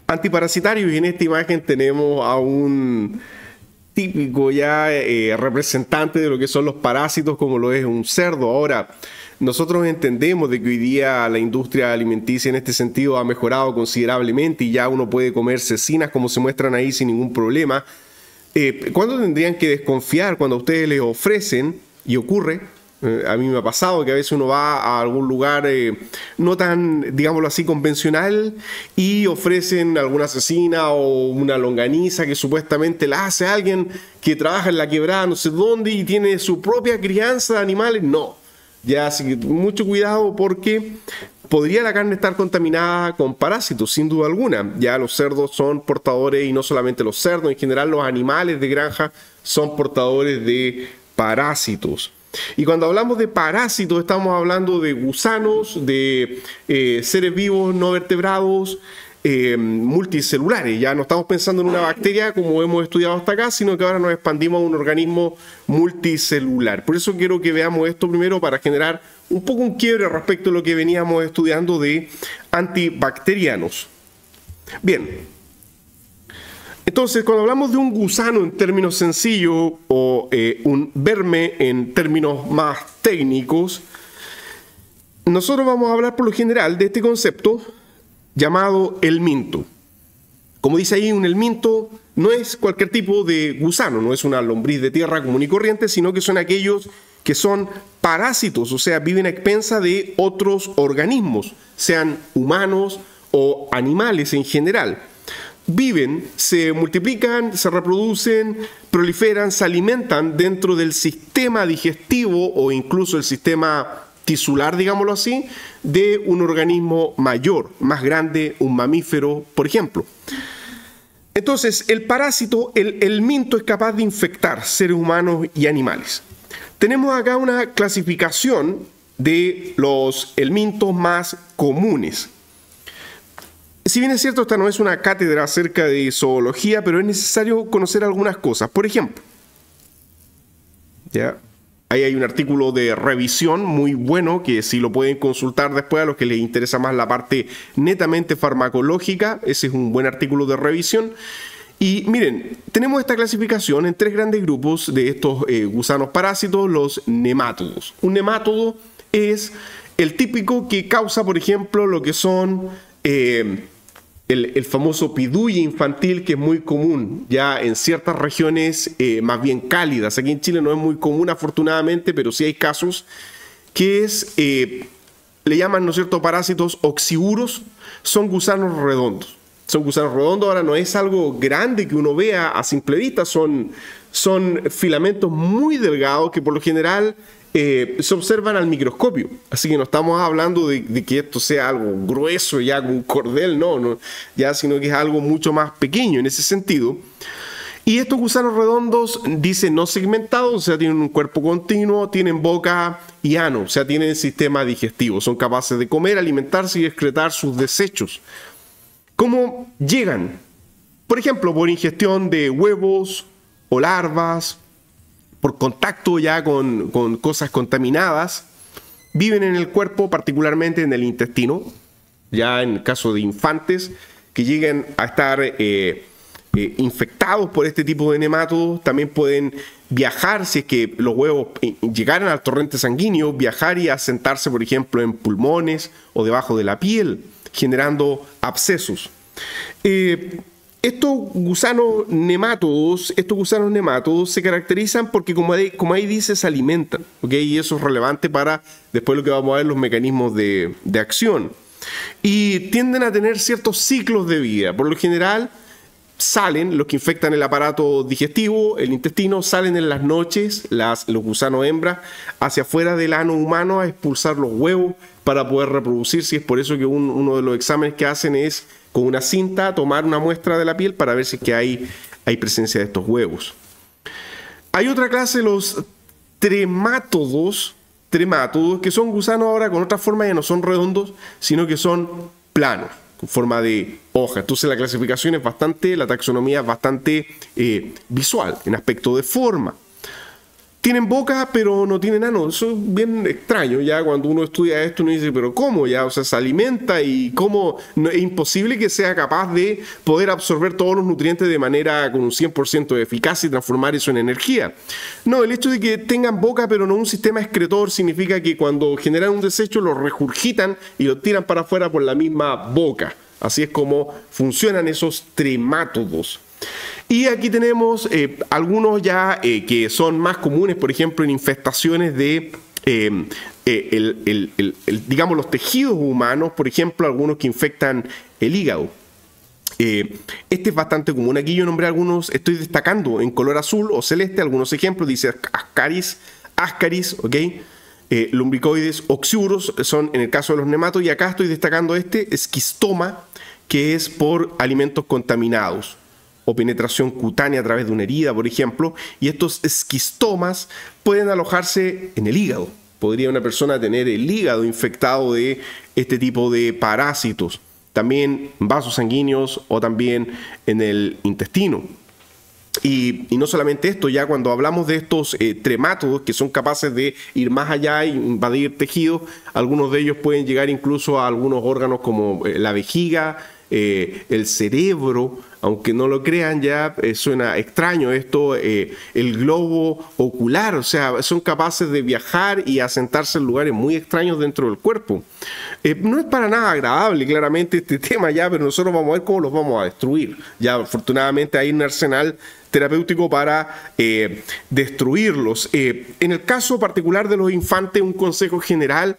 antiparasitarios, y en esta imagen tenemos a un típico ya representante de lo que son los parásitos, como lo es un cerdo. Ahora, nosotros entendemos de que hoy día la industria alimenticia en este sentido ha mejorado considerablemente y ya uno puede comer cecinas como se muestran ahí sin ningún problema. ¿Cuándo tendrían que desconfiar? Cuando a ustedes les ofrecen, y ocurre, a mí me ha pasado que a veces uno va a algún lugar no tan, digámoslo así, convencional y ofrecen alguna cecina o una longaniza que supuestamente la hace alguien que trabaja en la quebrada no sé dónde y tiene su propia crianza de animales. No, ya, así que mucho cuidado porque podría la carne estar contaminada con parásitos, sin duda alguna. Ya los cerdos son portadores, y no solamente los cerdos, en general los animales de granja son portadores de parásitos. Y cuando hablamos de parásitos estamos hablando de gusanos, de seres vivos no vertebrados, multicelulares. Ya no estamos pensando en una bacteria como hemos estudiado hasta acá, sino que ahora nos expandimos a un organismo multicelular. Por eso quiero que veamos esto primero para generar un poco un quiebre respecto a lo que veníamos estudiando de antibacterianos. Bien. Entonces, cuando hablamos de un gusano en términos sencillos o un verme en términos más técnicos, nosotros vamos a hablar por lo general de este concepto llamado helminto. Como dice ahí, un helminto no es cualquier tipo de gusano, no es una lombriz de tierra común y corriente, sino que son aquellos que son parásitos, o sea, viven a expensas de otros organismos, sean humanos o animales en general. Viven, se multiplican, se reproducen, proliferan, se alimentan dentro del sistema digestivo o incluso el sistema tisular, digámoslo así, de un organismo mayor, más grande, un mamífero, por ejemplo. Entonces, el parásito, el helminto, es capaz de infectar seres humanos y animales. Tenemos acá una clasificación de los helmintos más comunes. Si bien es cierto, esta no es una cátedra acerca de zoología, pero es necesario conocer algunas cosas. Por ejemplo, ¿ya? Ahí hay un artículo de revisión muy bueno, que si lo pueden consultar después a los que les interesa más la parte netamente farmacológica, ese es un buen artículo de revisión. Y miren, tenemos esta clasificación en tres grandes grupos de estos gusanos parásitos, los nemátodos. Un nemátodo es el típico que causa, por ejemplo, lo que son el famoso piduye infantil, que es muy común ya en ciertas regiones más bien cálidas. Aquí en Chile no es muy común, afortunadamente, pero sí hay casos que es, le llaman, ¿no es cierto?, parásitos oxiuros. Son gusanos redondos. Son gusanos redondos. Ahora no es algo grande que uno vea a simple vista, son filamentos muy delgados que por lo general se observan al microscopio. Así que no estamos hablando de que esto sea algo grueso ya con un cordel, no, ya, sino que es algo mucho más pequeño en ese sentido. Y estos gusanos redondos, dice, no segmentados, o sea, tienen un cuerpo continuo, tienen boca y ano, o sea, tienen sistema digestivo, son capaces de comer, alimentarse y excretar sus desechos. ¿Cómo llegan? Por ejemplo, por ingestión de huevos o larvas, por contacto ya con cosas contaminadas. Viven en el cuerpo, particularmente en el intestino, ya en el caso de infantes que lleguen a estar infectados por este tipo de nemátodos. También pueden viajar, si es que los huevos llegaran al torrente sanguíneo, viajar y asentarse, por ejemplo, en pulmones o debajo de la piel, generando abscesos. Estos gusanos nemátodos se caracterizan porque, como ahí dice, se alimentan, ¿okay? Y eso es relevante para después lo que vamos a ver, los mecanismos de acción. Y tienden a tener ciertos ciclos de vida. Por lo general, salen los que infectan el aparato digestivo, el intestino, salen en las noches, los gusanos hembras, hacia afuera del ano humano a expulsar los huevos para poder reproducirse. Y es por eso que uno de los exámenes que hacen es, con una cinta, tomar una muestra de la piel para ver si es que hay presencia de estos huevos. Hay otra clase, los tremátodos, que son gusanos ahora con otra forma, ya no son redondos, sino que son planos, con forma de hoja. Entonces la clasificación es bastante, la taxonomía es bastante visual, en aspecto de forma. tienen boca, pero no tienen ano. Eso es bien extraño, ya cuando uno estudia esto, uno dice, pero ¿cómo? Ya, o sea, se alimenta y ¿cómo? No, es imposible que sea capaz de poder absorber todos los nutrientes de manera con un 100% de eficacia y transformar eso en energía. No, el hecho de que tengan boca, pero no un sistema excretor, significa que cuando generan un desecho lo regurgitan y lo tiran para afuera por la misma boca. Así es como funcionan esos tremátodos. Y aquí tenemos algunos ya que son más comunes, por ejemplo, en infestaciones de, digamos, los tejidos humanos, por ejemplo, algunos que infectan el hígado. Este es bastante común. Aquí yo nombré algunos, estoy destacando en color azul o celeste algunos ejemplos. Dice Ascaris, ¿ok? Lumbricoides, Oxyuros, son en el caso de los nematos. Y acá estoy destacando este esquistoma, que es por alimentos contaminados o penetración cutánea a través de una herida, por ejemplo, y estos esquistomas pueden alojarse en el hígado. Podría una persona tener el hígado infectado de este tipo de parásitos, también vasos sanguíneos o también en el intestino. Y no solamente esto, ya cuando hablamos de estos tremátodos que son capaces de ir más allá e invadir tejidos, algunos de ellos pueden llegar incluso a algunos órganos como la vejiga, el cerebro, aunque no lo crean, ya suena extraño esto, el globo ocular, o sea, son capaces de viajar y asentarse en lugares muy extraños dentro del cuerpo. No es para nada agradable, claramente, este tema ya, pero nosotros vamos a ver cómo los vamos a destruir. Ya, afortunadamente, hay un arsenal terapéutico para destruirlos. En el caso particular de los infantes, un consejo general,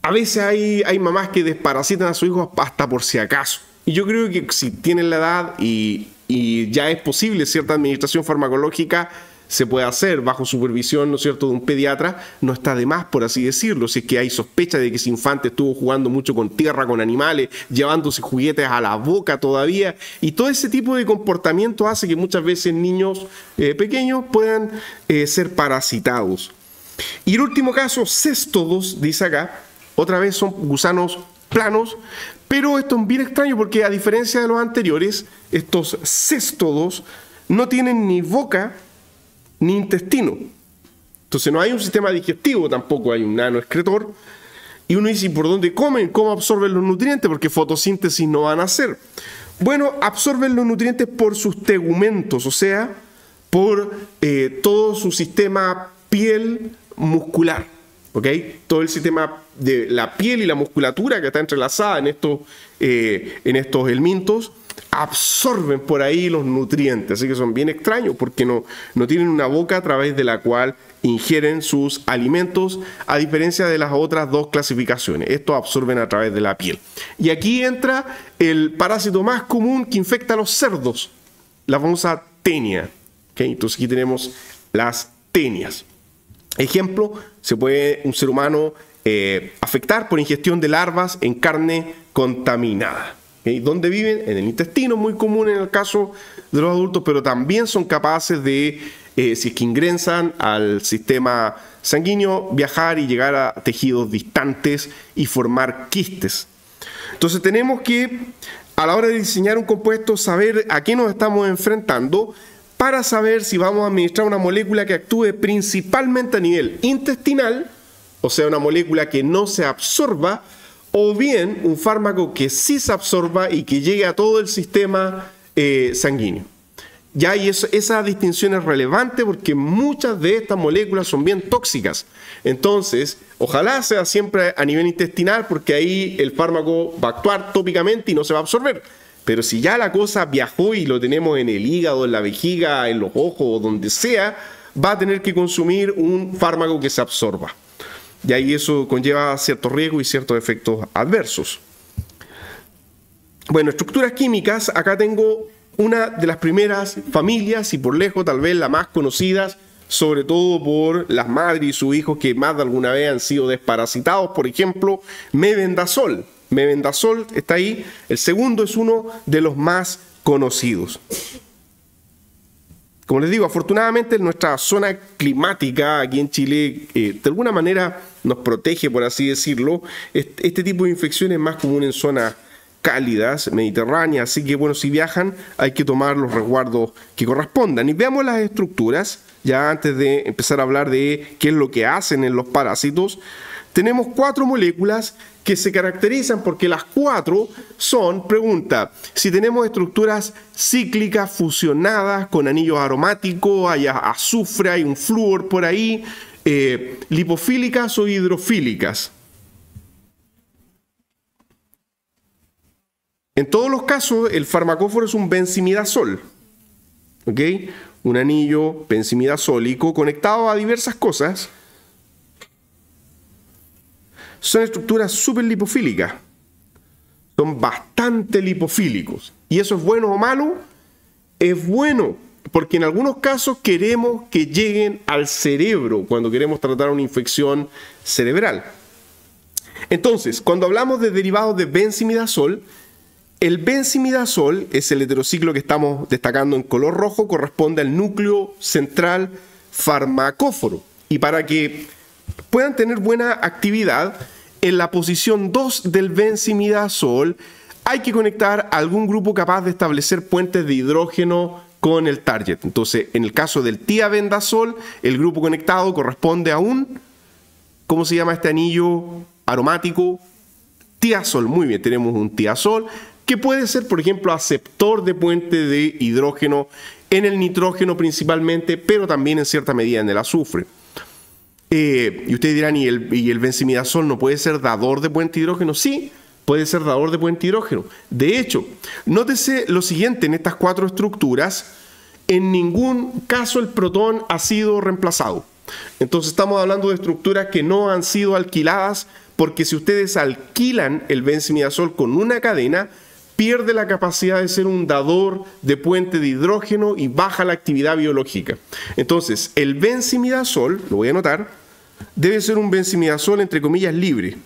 a veces hay mamás que desparasitan a sus hijos hasta por si acaso. Y yo creo que si tienen la edad y ya es posible cierta administración farmacológica, se puede hacer bajo supervisión, ¿no es cierto?, de un pediatra, no está de más, por así decirlo. Si es que hay sospecha de que ese infante estuvo jugando mucho con tierra, con animales, llevándose juguetes a la boca todavía, y todo ese tipo de comportamiento hace que muchas veces niños pequeños puedan ser parasitados. Y el último caso, céstodos, dice acá, otra vez son gusanos planos, pero esto es bien extraño porque a diferencia de los anteriores, estos céstodos no tienen ni boca ni intestino. Entonces no hay un sistema digestivo, tampoco hay un nano excretor. Y uno dice, ¿por dónde comen? ¿Cómo absorben los nutrientes? Porque fotosíntesis no van a hacer. Bueno, absorben los nutrientes por sus tegumentos, o sea, por todo su sistema piel muscular. ¿Ok? Todo el sistema de la piel y la musculatura que está entrelazada en estos helmintos absorben por ahí los nutrientes, así que son bien extraños porque no tienen una boca a través de la cual ingieren sus alimentos, a diferencia de las otras dos clasificaciones. Estos absorben a través de la piel. Y aquí entra el parásito más común que infecta a los cerdos, la famosa tenia. ¿Okay? Entonces aquí tenemos las tenias. Ejemplo, se puede un ser humano afectar por ingestión de larvas en carne contaminada. ¿Okay? ¿Dónde viven? En el intestino, muy común en el caso de los adultos, pero también son capaces de, si es que ingresan al sistema sanguíneo, viajar y llegar a tejidos distantes y formar quistes. Entonces tenemos que, a la hora de diseñar un compuesto, saber a qué nos estamos enfrentando para saber si vamos a administrar una molécula que actúe principalmente a nivel intestinal, o sea, una molécula que no se absorba, o bien un fármaco que sí se absorba y que llegue a todo el sistema sanguíneo. Ya, y esa distinción es relevante porque muchas de estas moléculas son bien tóxicas. Entonces, ojalá sea siempre a nivel intestinal porque ahí el fármaco va a actuar tópicamente y no se va a absorber. Pero si ya la cosa viajó y lo tenemos en el hígado, en la vejiga, en los ojos o donde sea, va a tener que consumir un fármaco que se absorba. Y ahí eso conlleva ciertos riesgos y ciertos efectos adversos. Bueno, estructuras químicas, acá tengo una de las primeras familias y por lejos tal vez la más conocidas, sobre todo por las madres y sus hijos que más de alguna vez han sido desparasitados. Por ejemplo, mebendazol. Mebendazol está ahí. El segundo es uno de los más conocidos. Como les digo, afortunadamente nuestra zona climática aquí en Chile de alguna manera nos protege, por así decirlo. Este tipo de infección es más común en zonas cálidas, mediterráneas, así que bueno, si viajan hay que tomar los resguardos que correspondan. Y veamos las estructuras. ya antes de empezar a hablar de qué es lo que hacen en los parásitos, tenemos 4 moléculas que se caracterizan porque las 4 son, pregunta, si tenemos estructuras cíclicas fusionadas con anillos aromáticos, hay azufre, hay un flúor por ahí, lipofílicas o hidrofílicas. En todos los casos, el farmacóforo es un benzimidazol, ¿ok? Un anillo benzimidazólico conectado a diversas cosas. Son estructuras súper lipofílicas. Son bastante lipofílicos. ¿Y eso es bueno o malo? Es bueno, porque en algunos casos queremos que lleguen al cerebro cuando queremos tratar una infección cerebral. Entonces, cuando hablamos de derivados de benzimidazol, el benzimidazol es el heterociclo que estamos destacando en color rojo, corresponde al núcleo central farmacóforo. Y para que puedan tener buena actividad, en la posición 2 del benzimidazol hay que conectar a algún grupo capaz de establecer puentes de hidrógeno con el target. Entonces, en el caso del tiabendazol, el grupo conectado corresponde a un, ¿cómo se llama este anillo aromático? Tiazol. Muy bien, tenemos un tiazol que puede ser, por ejemplo, aceptor de puente de hidrógeno en el nitrógeno principalmente, pero también en cierta medida en el azufre. Y ustedes dirán, ¿y el benzimidazol no puede ser dador de puente de hidrógeno? Sí, puede ser dador de puente de hidrógeno. De hecho, nótese lo siguiente en estas 4 estructuras, en ningún caso el protón ha sido reemplazado. Entonces estamos hablando de estructuras que no han sido alquiladas, porque si ustedes alquilan el benzimidazol con una cadena, pierde la capacidad de ser un dador de puente de hidrógeno y baja la actividad biológica. Entonces, el benzimidazol, lo voy a anotar, debe ser un benzimidazol entre comillas libre.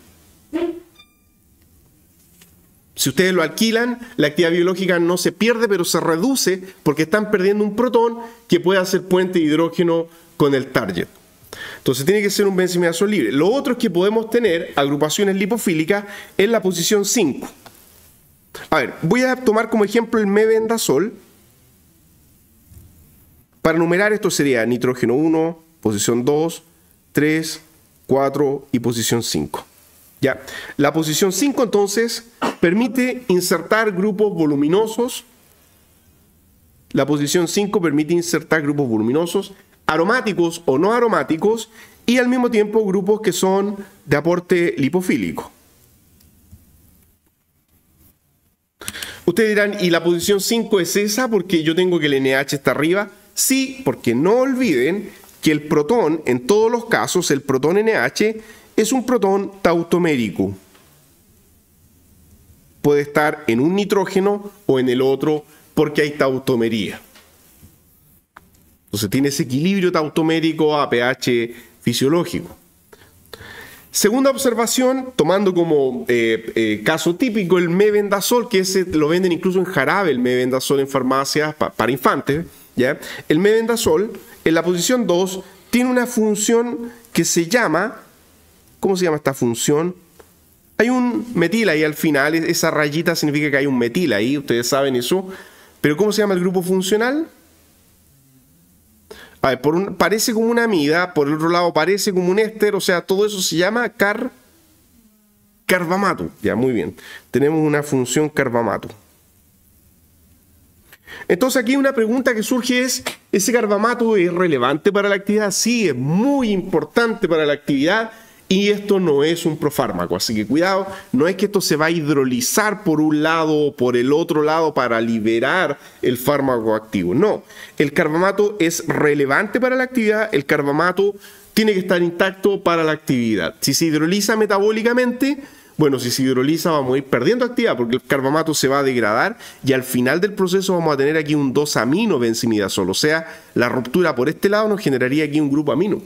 Si ustedes lo alquilan, la actividad biológica no se pierde, pero se reduce porque están perdiendo un protón que puede hacer puente de hidrógeno con el target. Entonces tiene que ser un benzimidazol libre. Lo otro es que podemos tener agrupaciones lipofílicas en la posición 5. A ver, voy a tomar como ejemplo el mebendazol. Para numerar esto sería nitrógeno 1, posición 2, 3, 4 y posición 5. ¿Ya? La posición 5 entonces permite insertar grupos voluminosos. La posición 5 permite insertar grupos voluminosos, aromáticos o no aromáticos, y al mismo tiempo grupos que son de aporte lipofílico. Ustedes dirán, ¿y la posición 5 es esa porque yo tengo que el NH está arriba? Sí, porque no olviden que el protón, en todos los casos, el protón NH es un protón tautomérico. Puede estar en un nitrógeno o en el otro porque hay tautomería. Entonces tiene ese equilibrio tautomérico a pH fisiológico. Segunda observación, tomando como caso típico el mebendazol, que ese lo venden incluso en jarabe, el mebendazol en farmacias para infantes, ¿ya? El mebendazol, en la posición 2, tiene una función que se llama, ¿cómo se llama esta función? Hay un metil ahí al final, esa rayita significa que hay un metil ahí, ustedes saben eso, pero ¿cómo se llama el grupo funcional? A ver, parece como una amida, por el otro lado parece como un éster, o sea, todo eso se llama carbamato. Ya, muy bien. Tenemos una función carbamato. Entonces aquí una pregunta que surge es, ¿ese carbamato es relevante para la actividad? Sí, es muy importante para la actividad y esto no es un profármaco. Así que cuidado, no es que esto se va a hidrolizar por un lado o por el otro lado para liberar el fármaco activo. No, el carbamato es relevante para la actividad, el carbamato tiene que estar intacto para la actividad. Si se hidroliza metabólicamente, bueno, si se hidroliza vamos a ir perdiendo actividad porque el carbamato se va a degradar y al final del proceso vamos a tener aquí un 2-amino benzimidazol. O sea, la ruptura por este lado nos generaría aquí un grupo amino.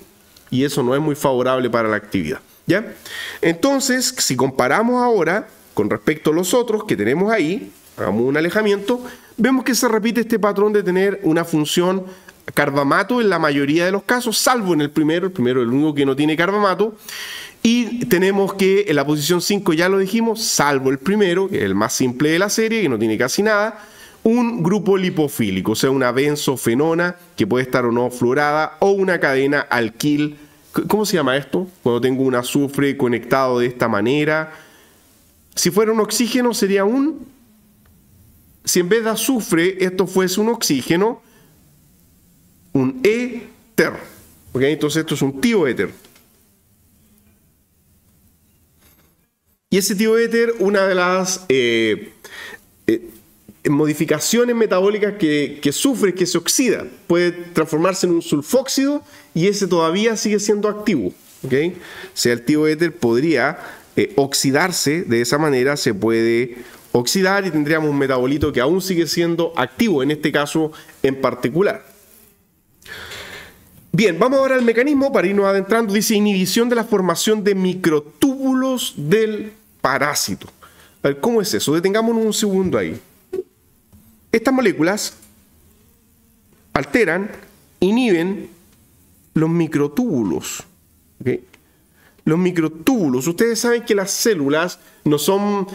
Y eso no es muy favorable para la actividad, ¿ya? Entonces, si comparamos ahora con respecto a los otros que tenemos ahí, hagamos un alejamiento, vemos que se repite este patrón de tener una función carbamato en la mayoría de los casos, salvo en el primero es el único que no tiene carbamato, y tenemos que en la posición 5 ya lo dijimos, salvo el primero, que es el más simple de la serie, que no tiene casi nada, un grupo lipofílico, o sea, una benzofenona que puede estar o no fluorada, o una cadena alquil. ¿Cómo se llama esto? Cuando tengo un azufre conectado de esta manera. Si fuera un oxígeno sería si en vez de azufre esto fuese un oxígeno, un éter. ¿Ok? Entonces esto es un tioéter. Y ese tioéter, una de las modificaciones metabólicas que sufre, que se oxida, puede transformarse en un sulfóxido y ese todavía sigue siendo activo. ¿Okay? O sea, el tioéter podría oxidarse de esa manera, se puede oxidar y tendríamos un metabolito que aún sigue siendo activo, en este caso en particular. Bien, vamos ahora al mecanismo para irnos adentrando. Dice inhibición de la formación de microtúbulos del parásito. A ver, ¿cómo es eso? Detengámonos un segundo ahí. Estas moléculas alteran, inhiben los microtúbulos. ¿Okay? Los microtúbulos, ustedes saben que las células no son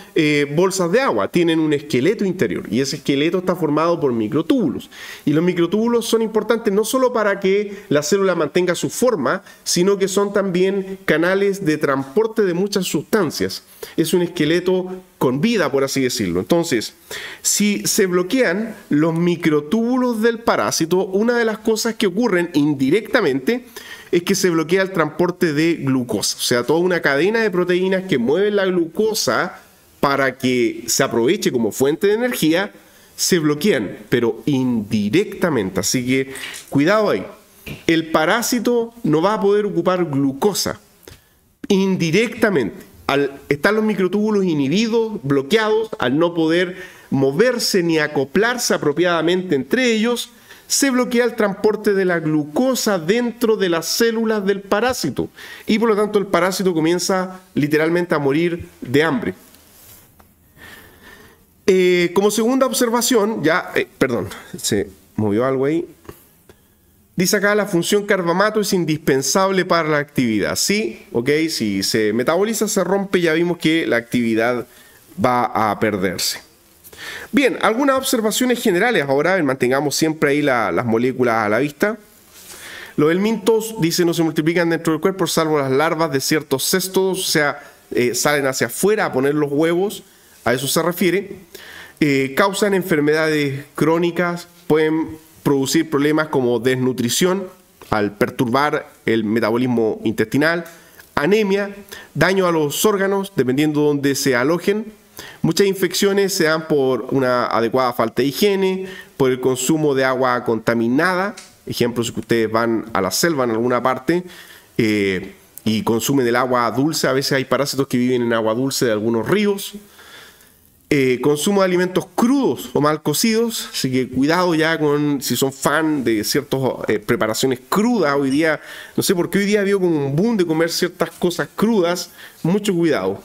bolsas de agua, tienen un esqueleto interior y ese esqueleto está formado por microtúbulos. Y los microtúbulos son importantes no solo para que la célula mantenga su forma, sino que son también canales de transporte de muchas sustancias. Es un esqueleto con vida, por así decirlo. Entonces, si se bloquean los microtúbulos del parásito, una de las cosas que ocurren indirectamente es que se bloquea el transporte de glucosa. O sea, toda una cadena de proteínas que mueven la glucosa para que se aproveche como fuente de energía, se bloquean, pero indirectamente. Así que cuidado ahí. El parásito no va a poder ocupar glucosa indirectamente. Al estar los microtúbulos inhibidos, bloqueados, al no poder moverse ni acoplarse apropiadamente entre ellos, se bloquea el transporte de la glucosa dentro de las células del parásito y por lo tanto el parásito comienza literalmente a morir de hambre. Como segunda observación, perdón, se movió algo ahí. Dice acá, la función carbamato es indispensable para la actividad. Sí, ok, si se metaboliza, se rompe, ya vimos que la actividad va a perderse. Bien, algunas observaciones generales ahora, mantengamos siempre ahí las moléculas a la vista. Los helmintos, dice, no se multiplican dentro del cuerpo salvo las larvas de ciertos cestos, o sea, salen hacia afuera a poner los huevos, a eso se refiere. Causan enfermedades crónicas, pueden producir problemas como desnutrición al perturbar el metabolismo intestinal, anemia, daño a los órganos, dependiendo de dónde se alojen. Muchas infecciones se dan por una adecuada falta de higiene, por el consumo de agua contaminada. Ejemplos, que ustedes van a la selva en alguna parte y consumen el agua dulce. A veces hay parásitos que viven en agua dulce de algunos ríos. Consumo de alimentos crudos o mal cocidos. Así que cuidado ya con si son fan de ciertas preparaciones crudas. Hoy día, no sé por qué hoy día ha habido como un boom de comer ciertas cosas crudas. Mucho cuidado.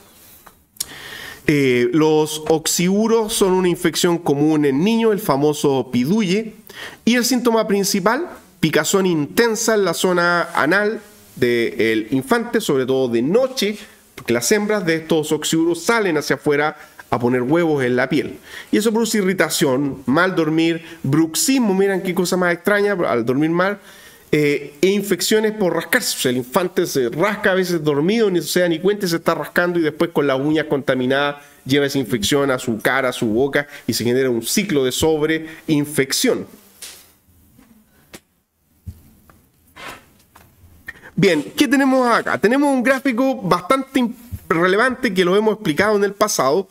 Los oxiuros son una infección común en niños, el famoso piduye, y el síntoma principal, picazón intensa en la zona anal del infante, sobre todo de noche, porque las hembras de estos oxiuros salen hacia afuera a poner huevos en la piel. Y eso produce irritación, mal dormir, bruxismo, miren qué cosa más extraña al dormir mal, e infecciones por rascarse. O sea, el infante se rasca a veces dormido, ni se da ni cuenta, se está rascando y después con las uñas contaminadas lleva esa infección a su cara, a su boca y se genera un ciclo de sobreinfección. Bien, ¿qué tenemos acá? Tenemos un gráfico bastante relevante que lo hemos explicado en el pasado,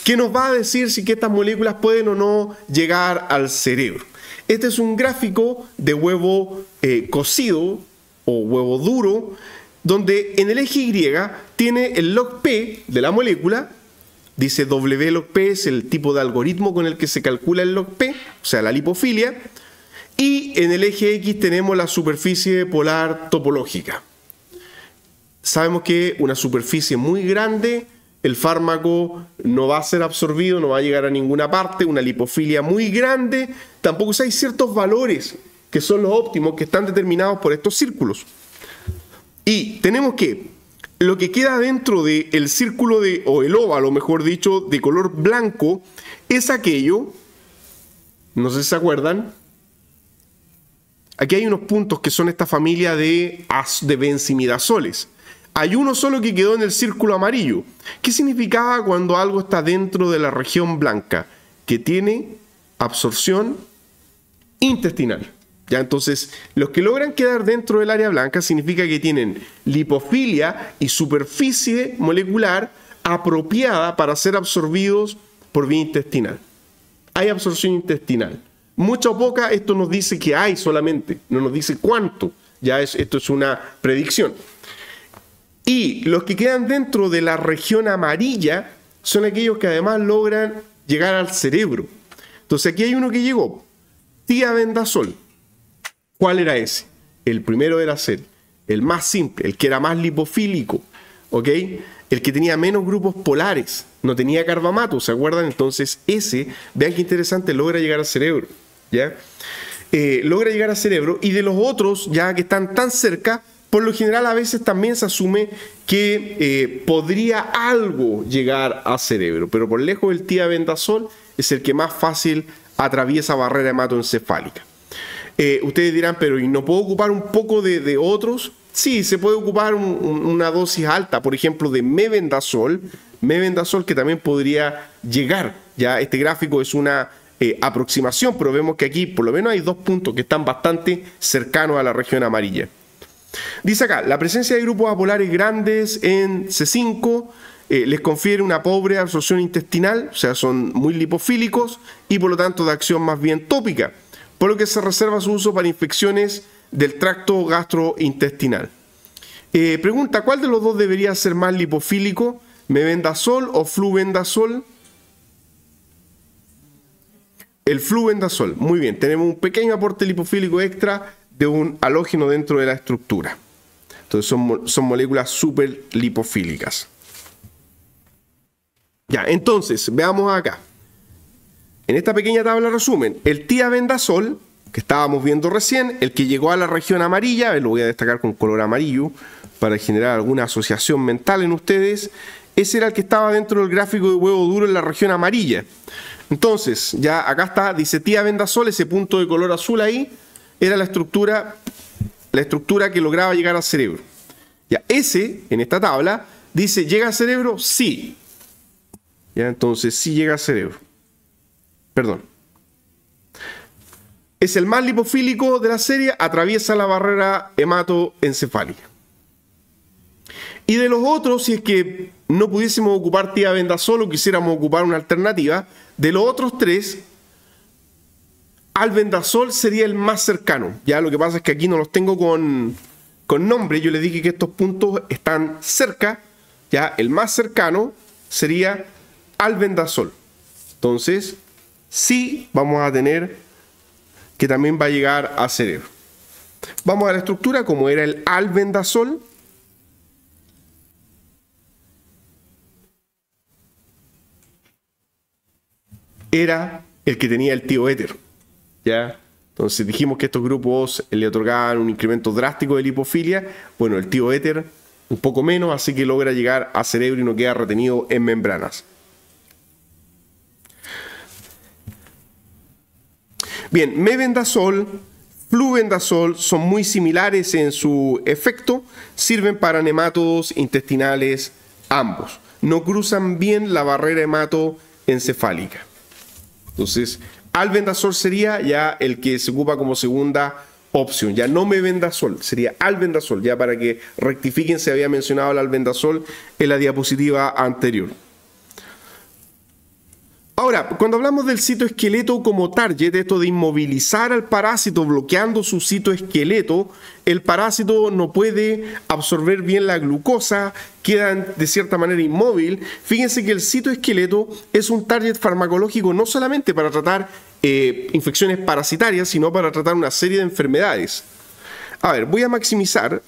que nos va a decir si que estas moléculas pueden o no llegar al cerebro. Este es un gráfico de huevo cocido o huevo duro, donde en el eje Y tiene el log P de la molécula, dice W log P es el tipo de algoritmo con el que se calcula el log P, o sea, la lipofilia, y en el eje X tenemos la superficie polar topológica. Sabemos que una superficie muy grande, el fármaco no va a ser absorbido, no va a llegar a ninguna parte. Una lipofilia muy grande, tampoco hay ciertos valores que son los óptimos que están determinados por estos círculos. Y tenemos que lo que queda dentro del círculo o el óvalo, mejor dicho, de color blanco, es aquello no sé si se acuerdan, aquí hay unos puntos que son esta familia de benzimidazoles. Hay uno solo que quedó en el círculo amarillo. ¿Qué significaba cuando algo está dentro de la región blanca? Que tiene absorción intestinal. ¿Ya? Entonces, los que logran quedar dentro del área blanca significa que tienen lipofilia y superficie molecular apropiada para ser absorbidos por vía intestinal. Hay absorción intestinal. Mucha o poca, esto nos dice que hay solamente, no nos dice cuánto. Ya esto es una predicción. Y los que quedan dentro de la región amarilla son aquellos que además logran llegar al cerebro. Entonces aquí hay uno que llegó, tiabendazol. ¿Cuál era ese? El primero de la serie, el más simple, el que era más lipofílico, ¿ok? El que tenía menos grupos polares, no tenía carbamato, ¿se acuerdan? Entonces ese, vean qué interesante, logra llegar al cerebro, ¿ya? Logra llegar al cerebro, y de los otros, ya que están tan cerca, por lo general a veces también se asume que podría algo llegar al cerebro, pero por lejos el tiabendazol es el que más fácil atraviesa barrera hematoencefálica. Ustedes dirán, pero ¿y no puedo ocupar un poco de otros? Sí, se puede ocupar una dosis alta, por ejemplo, de mebendazol, que también podría llegar. Ya este gráfico es una aproximación, pero vemos que aquí por lo menos hay dos puntos que están bastante cercanos a la región amarilla. Dice acá, la presencia de grupos apolares grandes en C5 les confiere una pobre absorción intestinal, o sea, son muy lipofílicos y por lo tanto de acción más bien tópica, por lo que se reserva su uso para infecciones del tracto gastrointestinal. Pregunta, ¿cuál de los dos debería ser más lipofílico? ¿Mebendazol o flubendazol? El flubendazol, muy bien, tenemos un pequeño aporte lipofílico extra de un halógeno dentro de la estructura. Entonces son moléculas súper lipofílicas. Ya, entonces, veamos acá. En esta pequeña tabla resumen, el tiabendazol, que estábamos viendo recién, el que llegó a la región amarilla, lo voy a destacar con color amarillo para generar alguna asociación mental en ustedes, ese era el que estaba dentro del gráfico de huevo duro en la región amarilla. Entonces, ya acá está, dice tiabendazol, ese punto de color azul ahí, era la estructura que lograba llegar al cerebro. Ya, ese, en esta tabla, dice, ¿llega al cerebro? Sí. Ya, entonces, sí llega al cerebro. Perdón. Es el más lipofílico de la serie, atraviesa la barrera hematoencefálica. Y de los otros, si es que no pudiésemos ocupar tiabendazol o quisiéramos ocupar una alternativa, de los otros tres, albendazol sería el más cercano. Ya lo que pasa es que aquí no los tengo con nombre. Yo les dije que estos puntos están cerca. Ya el más cercano sería albendazol. Entonces, sí vamos a tener que también va a llegar al cerebro. Vamos a la estructura como era el albendazol. Era el que tenía el tioéter. ¿Ya? Entonces dijimos que estos grupos le otorgaban un incremento drástico de lipofilia. Bueno, el tioéter un poco menos, así que logra llegar al cerebro y no queda retenido en membranas. Bien, mebendazol, flubendazol son muy similares en su efecto, sirven para nematodos intestinales ambos. No cruzan bien la barrera hematoencefálica. Entonces, albendazol sería ya el que se ocupa como segunda opción. Ya no mebendazol, sería albendazol, ya para que rectifiquen, se había mencionado el albendazol en la diapositiva anterior. Ahora, cuando hablamos del citoesqueleto como target, esto de inmovilizar al parásito bloqueando su citoesqueleto, el parásito no puede absorber bien la glucosa, queda de cierta manera inmóvil. Fíjense que el citoesqueleto es un target farmacológico no solamente para tratar infecciones parasitarias, sino para tratar una serie de enfermedades. A ver, voy a maximizar.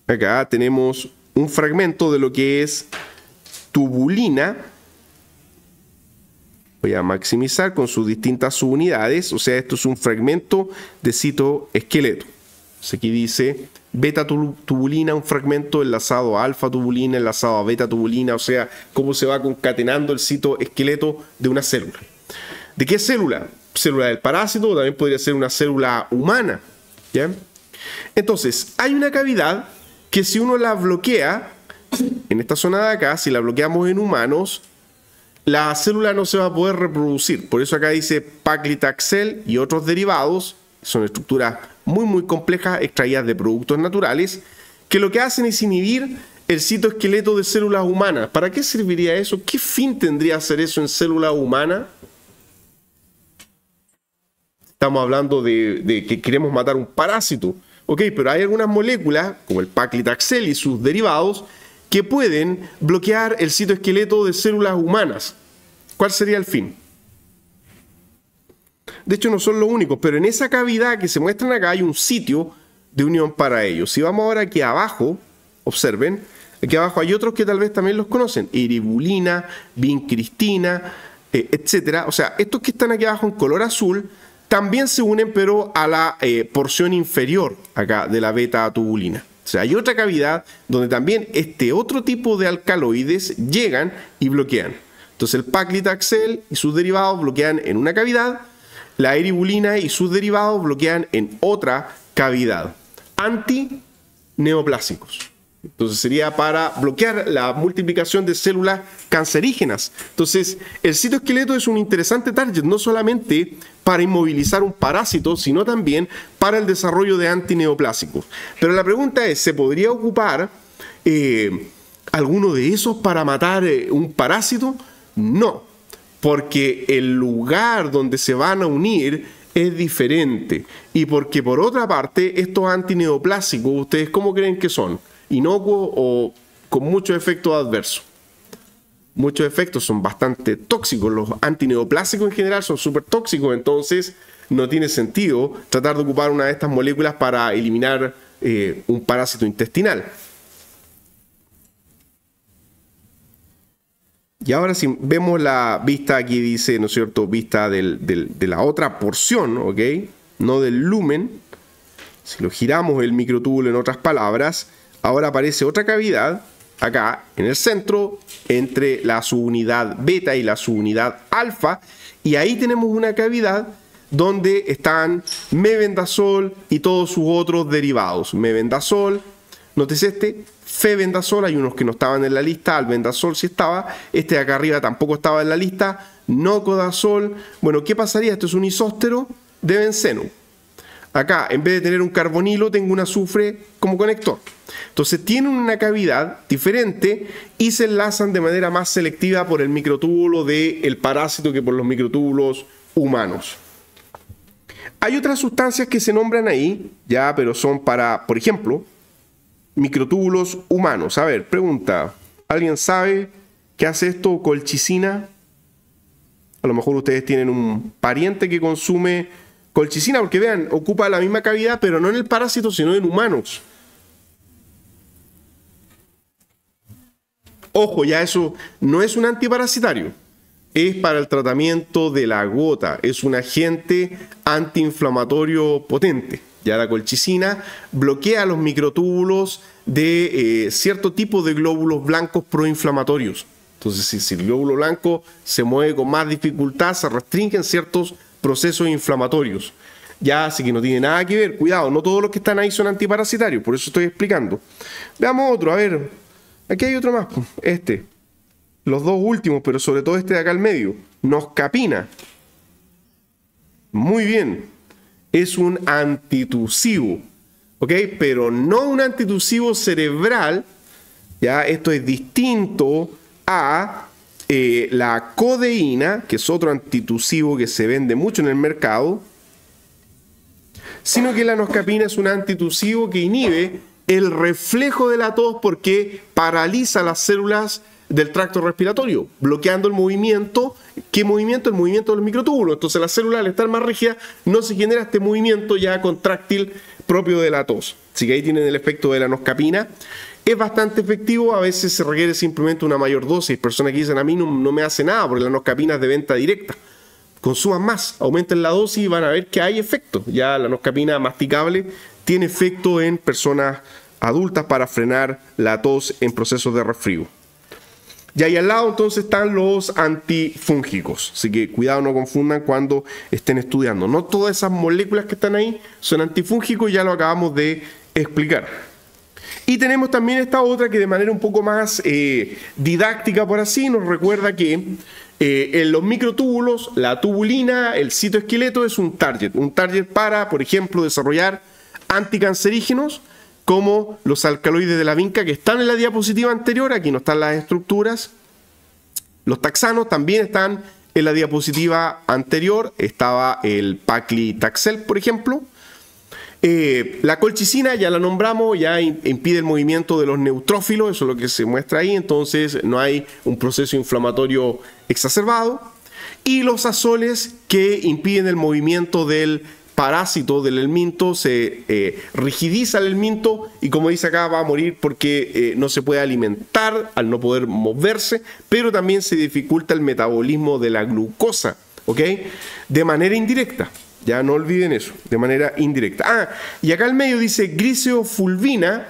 Acá tenemos un fragmento de lo que es tubulina. Voy a maximizar con sus distintas subunidades, o sea, esto es un fragmento de citoesqueleto. Aquí dice beta-tubulina, un fragmento enlazado a alfa-tubulina, enlazado a beta-tubulina, o sea, cómo se va concatenando el citoesqueleto de una célula. ¿De qué célula? célula del parásito, o también podría ser una célula humana, ¿ya? Entonces, hay una cavidad que si uno la bloquea, en esta zona de acá, si la bloqueamos en humanos, la célula no se va a poder reproducir. Por eso acá dice paclitaxel y otros derivados, son estructuras muy complejas extraídas de productos naturales, que lo que hacen es inhibir el citoesqueleto de células humanas. ¿Para qué serviría eso? ¿Qué fin tendría hacer eso en células humanas? Estamos hablando de que queremos matar un parásito. Ok, pero hay algunas moléculas, como el paclitaxel y sus derivados, que pueden bloquear el citoesqueleto de células humanas. ¿Cuál sería el fin? De hecho, no son los únicos, pero en esa cavidad que se muestran acá hay un sitio de unión para ellos. Si vamos ahora aquí abajo, observen, aquí abajo hay otros que tal vez también los conocen, eribulina, vincristina, etc. O sea, estos que están aquí abajo en color azul también se unen, pero a la porción inferior acá de la beta-tubulina. O sea, hay otra cavidad donde también este otro tipo de alcaloides llegan y bloquean. Entonces el paclitaxel y sus derivados bloquean en una cavidad, la eribulina y sus derivados bloquean en otra cavidad. Antineoplásicos. Entonces sería para bloquear la multiplicación de células cancerígenas. Entonces el citoesqueleto es un interesante target, no solamente para inmovilizar un parásito, sino también para el desarrollo de antineoplásicos. Pero la pregunta es, ¿se podría ocupar alguno de esos para matar un parásito? No, porque el lugar donde se van a unir es diferente. Y porque por otra parte, estos antineoplásicos, ¿ustedes cómo creen que son? ¿Inocuos o con muchos efectos adversos? Muchos efectos, son bastante tóxicos. Los antineoplásicos en general son súper tóxicos, entonces no tiene sentido tratar de ocupar una de estas moléculas para eliminar un parásito intestinal. Y ahora si vemos la vista, aquí dice, ¿no es cierto?, vista de la otra porción, ¿ok? No del lumen. Si lo giramos el microtúbulo en otras palabras, ahora aparece otra cavidad, acá en el centro, entre la subunidad beta y la subunidad alfa, y ahí tenemos una cavidad donde están mebendazol y todos sus otros derivados. Mebendazol, nótese este, febendazol, hay unos que no estaban en la lista, albendazol sí estaba, este de acá arriba tampoco estaba en la lista, nocodazol. Bueno, ¿qué pasaría? Esto es un isóstero de benceno. Acá, en vez de tener un carbonilo, tengo un azufre como conector. Entonces tienen una cavidad diferente y se enlazan de manera más selectiva por el microtúbulo del parásito que por los microtúbulos humanos. Hay otras sustancias que se nombran ahí, ya, pero son para, por ejemplo, microtúbulos humanos. A ver, pregunta, ¿alguien sabe qué hace esto? Colchicina. A lo mejor ustedes tienen un pariente que consume colchicina, porque vean, ocupa la misma cavidad, pero no en el parásito, sino en humanos. Ojo, ya eso no es un antiparasitario, es para el tratamiento de la gota, es un agente antiinflamatorio potente. Ya la colchicina bloquea los microtúbulos de cierto tipo de glóbulos blancos proinflamatorios. Entonces, si el glóbulo blanco se mueve con más dificultad, se restringen ciertos procesos inflamatorios. Ya, así que no tiene nada que ver. Cuidado, no todos los que están ahí son antiparasitarios, por eso estoy explicando. Veamos otro, a ver. Aquí hay otro más. Este. Los dos últimos, pero sobre todo este de acá al medio. Noscapina. Muy bien. Es un antitusivo. ¿Ok? Pero no un antitusivo cerebral. Ya, esto es distinto a la codeína, que es otro antitusivo que se vende mucho en el mercado, sino que la noscapina es un antitusivo que inhibe el reflejo de la tos porque paraliza las células del tracto respiratorio, bloqueando el movimiento. ¿Qué movimiento? El movimiento del microtúbulo. Entonces la célula, al estar más rígida, no se genera este movimiento ya contráctil propio de la tos. Así que ahí tienen el efecto de la noscapina. Es bastante efectivo, a veces se requiere simplemente una mayor dosis. Personas que dicen, a mí no me hace nada porque la noscapina es de venta directa. Consuman más, aumenten la dosis y van a ver que hay efecto. Ya la noscapina masticable tiene efecto en personas adultas para frenar la tos en procesos de resfrío. Y ahí al lado entonces están los antifúngicos. Así que cuidado, no confundan cuando estén estudiando. No todas esas moléculas que están ahí son antifúngicos, ya lo acabamos de explicar. Y tenemos también esta otra que de manera un poco más didáctica, por así, nos recuerda que en los microtúbulos, la tubulina, el citoesqueleto es un target. Un target para, por ejemplo, desarrollar anticancerígenos, como los alcaloides de la vinca que están en la diapositiva anterior. Aquí no están las estructuras. Los taxanos también están en la diapositiva anterior. Estaba el paclitaxel, por ejemplo. La colchicina ya la nombramos, ya impide el movimiento de los neutrófilos, eso es lo que se muestra ahí, entonces no hay un proceso inflamatorio exacerbado. Y los azoles que impiden el movimiento del parásito del helminto, se rigidiza el helminto y, como dice acá, va a morir porque no se puede alimentar al no poder moverse, pero también se dificulta el metabolismo de la glucosa, ¿ok? De manera indirecta. Ya no olviden eso, de manera indirecta. Ah, y acá al medio dice griseofulvina,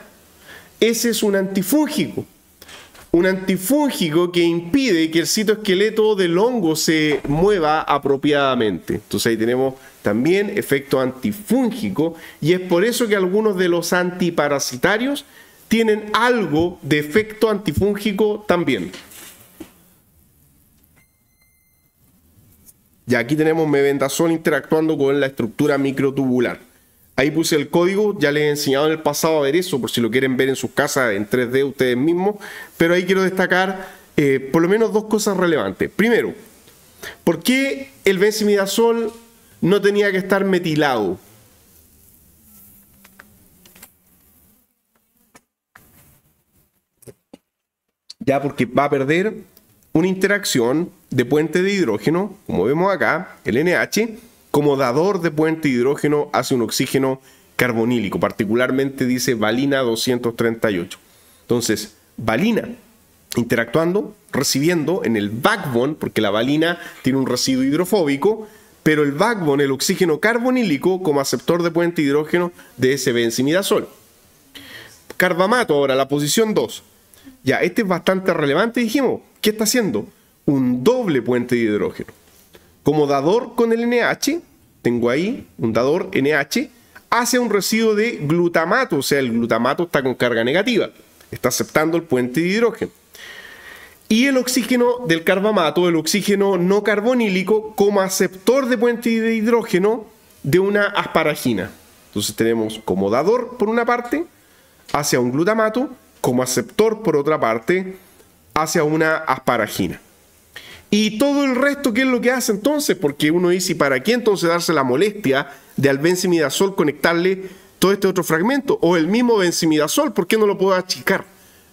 ese es un antifúngico. Un antifúngico que impide que el citoesqueleto del hongo se mueva apropiadamente. Entonces ahí tenemos también efecto antifúngico, y es por eso que algunos de los antiparasitarios tienen algo de efecto antifúngico también. Y aquí tenemos mebendazol interactuando con la estructura microtubular. Ahí puse el código, ya les he enseñado en el pasado a ver eso, por si lo quieren ver en sus casas en 3D ustedes mismos. Pero ahí quiero destacar por lo menos dos cosas relevantes. Primero, ¿por qué el benzimidazol no tenía que estar metilado? Ya, porque va a perder una interacción de puente de hidrógeno, como vemos acá, el NH, como dador de puente de hidrógeno hacia un oxígeno carbonílico, particularmente dice valina 238. Entonces, valina interactuando, recibiendo en el backbone, porque la valina tiene un residuo hidrofóbico, pero el backbone, el oxígeno carbonílico, como aceptor de puente de hidrógeno de ese benzimidazol. Carbamato ahora, la posición 2. Ya, este es bastante relevante, dijimos. ¿Qué está haciendo? Un doble puente de hidrógeno. Como dador con el NH, tengo ahí un dador NH, hacia un residuo de glutamato, o sea, el glutamato está con carga negativa, está aceptando el puente de hidrógeno. Y el oxígeno del carbamato, el oxígeno no carbonílico, como aceptor de puente de hidrógeno de una asparagina. Entonces tenemos como dador por una parte, hacia un glutamato, como aceptor por otra parte, hacia una asparagina. Y todo el resto, ¿qué es lo que hace entonces? Porque uno dice, ¿y para qué entonces darse la molestia de al benzimidazol conectarle todo este otro fragmento? O el mismo benzimidazol, ¿por qué no lo puedo achicar?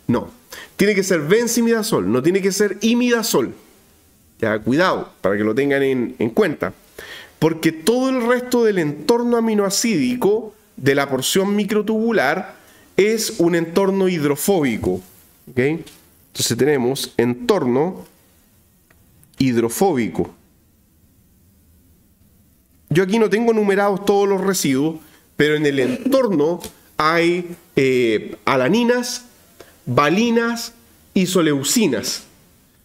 No, tiene que ser benzimidazol, no tiene que ser imidazol. Ya, cuidado, para que lo tengan en cuenta. Porque todo el resto del entorno aminoacídico de la porción microtubular es un entorno hidrofóbico. ¿Okay? Entonces tenemos entorno hidrofóbico. Yo aquí no tengo numerados todos los residuos, pero en el entorno hay alaninas, valinas, isoleucinas,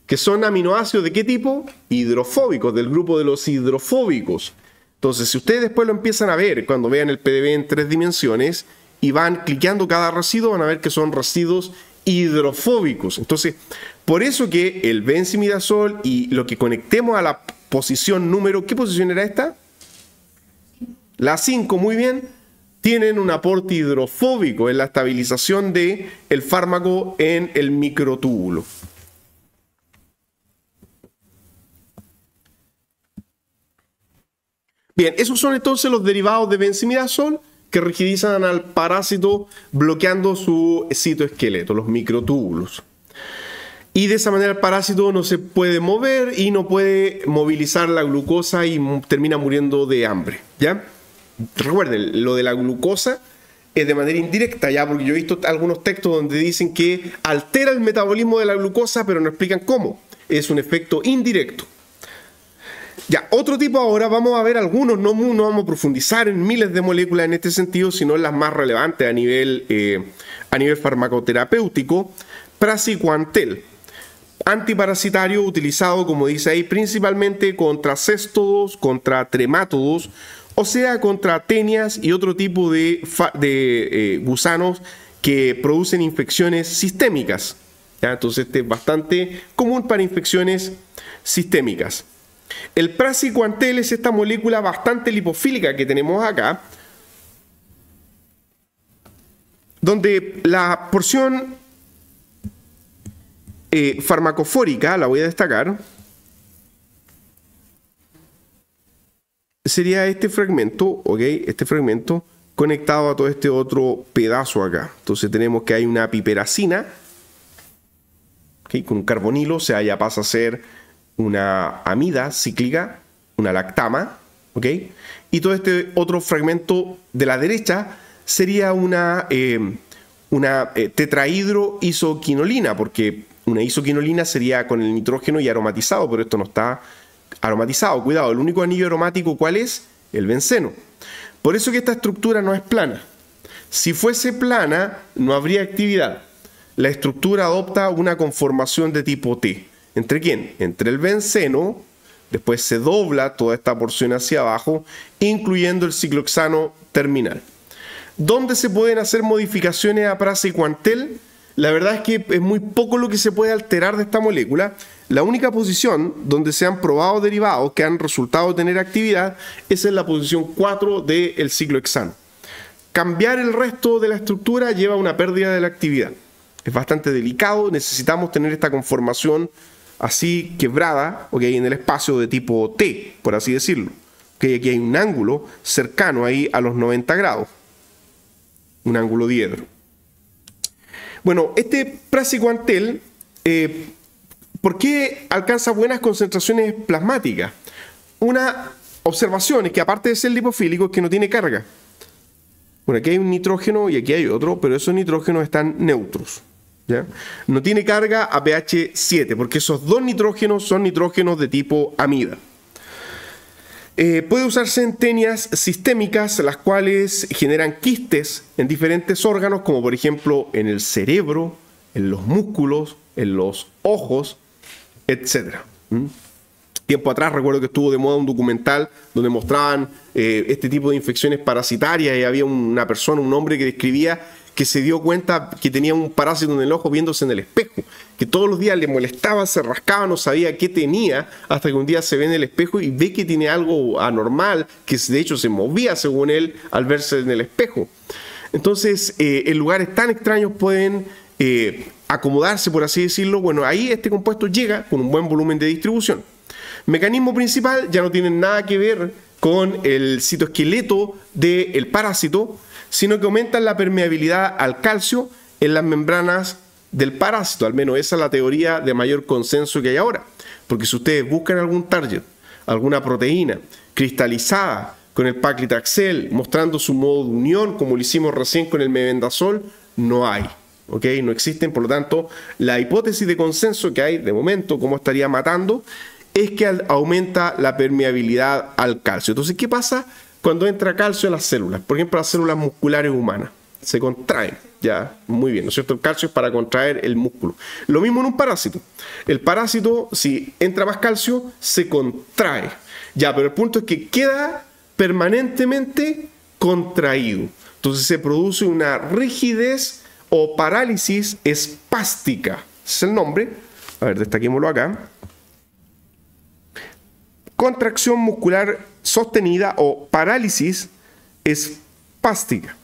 que son aminoácidos ¿de qué tipo? Hidrofóbicos, del grupo de los hidrofóbicos. Entonces, si ustedes después lo empiezan a ver, cuando vean el PDB en 3 dimensiones, y van cliqueando cada residuo, van a ver que son residuos hidrofóbicos. Entonces, por eso que el benzimidazol y lo que conectemos a la posición número, ¿qué posición era esta? La 5, muy bien, tienen un aporte hidrofóbico en la estabilización del fármaco en el microtúbulo. Bien, esos son entonces los derivados de benzimidazol que rigidizan al parásito bloqueando su citoesqueleto, los microtúbulos. Y de esa manera el parásito no se puede mover y no puede movilizar la glucosa y termina muriendo de hambre, ¿ya? Recuerden, lo de la glucosa es de manera indirecta, ¿ya? Porque yo he visto algunos textos donde dicen que altera el metabolismo de la glucosa, pero no explican cómo. Es un efecto indirecto. Ya, otro tipo ahora, vamos a ver algunos, no vamos a profundizar en miles de moléculas en este sentido, sino en las más relevantes a nivel farmacoterapéutico. Praziquantel. antiparasitario utilizado, como dice ahí, principalmente contra céstodos, contra tremátodos, o sea, contra tenias y otro tipo de gusanos que producen infecciones sistémicas. ¿Ya? Entonces este es bastante común para infecciones sistémicas. El praziquantel es esta molécula bastante lipofílica que tenemos acá, donde la porción farmacofórica, la voy a destacar, sería este fragmento, ¿ok? Este fragmento conectado a todo este otro pedazo acá. Entonces tenemos que hay una piperacina, ¿okay? Con un carbonilo, o sea, ya pasa a ser una amida cíclica, una lactama, ¿ok? Y todo este otro fragmento de la derecha sería una tetrahidroisoquinolina, porque una isoquinolina sería con el nitrógeno y aromatizado, pero esto no está aromatizado. Cuidado, el único anillo aromático, ¿cuál es? El benceno. Por eso que esta estructura no es plana. Si fuese plana, no habría actividad. La estructura adopta una conformación de tipo T. ¿Entre quién? Entre el benceno, después se dobla toda esta porción hacia abajo, incluyendo el ciclohexano terminal. ¿Dónde se pueden hacer modificaciones a praziquantel? La verdad es que es muy poco lo que se puede alterar de esta molécula. La única posición donde se han probado derivados que han resultado tener actividad es en la posición 4 del ciclohexano. Cambiar el resto de la estructura lleva a una pérdida de la actividad. Es bastante delicado, necesitamos tener esta conformación así quebrada, ¿okay? En el espacio de tipo T, por así decirlo. ¿Okay? Aquí hay un ángulo cercano ahí a los 90 grados. Un ángulo diedro. Bueno, este praziquantel, ¿por qué alcanza buenas concentraciones plasmáticas? Una observación es que aparte de ser lipofílico es que no tiene carga. Bueno, aquí hay un nitrógeno y aquí hay otro, pero esos nitrógenos están neutros. ¿Ya? No tiene carga a pH 7, porque esos dos nitrógenos son nitrógenos de tipo amida. Puede usarse en tenias sistémicas, las cuales generan quistes en diferentes órganos, como por ejemplo en el cerebro, en los músculos, en los ojos, etc. Tiempo atrás recuerdo que estuvo de moda un documental donde mostraban este tipo de infecciones parasitarias y había una persona, un hombre que describía que se dio cuenta que tenía un parásito en el ojo viéndose en el espejo, que todos los días le molestaba, se rascaba, no sabía qué tenía, hasta que un día se ve en el espejo y ve que tiene algo anormal, que de hecho se movía según él al verse en el espejo. Entonces, en lugares tan extraños pueden acomodarse, por así decirlo. Bueno, ahí este compuesto llega con un buen volumen de distribución. Mecanismo principal ya no tiene nada que ver con el citoesqueleto del parásito, sino que aumentan la permeabilidad al calcio en las membranas del parásito. Al menos esa es la teoría de mayor consenso que hay ahora. Porque si ustedes buscan algún target, alguna proteína cristalizada con el paclitaxel mostrando su modo de unión, como lo hicimos recién con el mebendazol, no hay. ¿Ok? No existen. Por lo tanto, la hipótesis de consenso que hay de momento, cómo estaría matando, es que aumenta la permeabilidad al calcio. Entonces, ¿qué pasa cuando entra calcio en las células? Por ejemplo, las células musculares humanas se contraen, ya, muy bien, ¿no es cierto? El calcio es para contraer el músculo. Lo mismo en un parásito. El parásito, si entra más calcio, se contrae. Ya, pero el punto es que queda permanentemente contraído. Entonces se produce una rigidez o parálisis espástica. Ese es el nombre. A ver, destaquémoslo acá. Contracción muscular sostenida o parálisis espástica.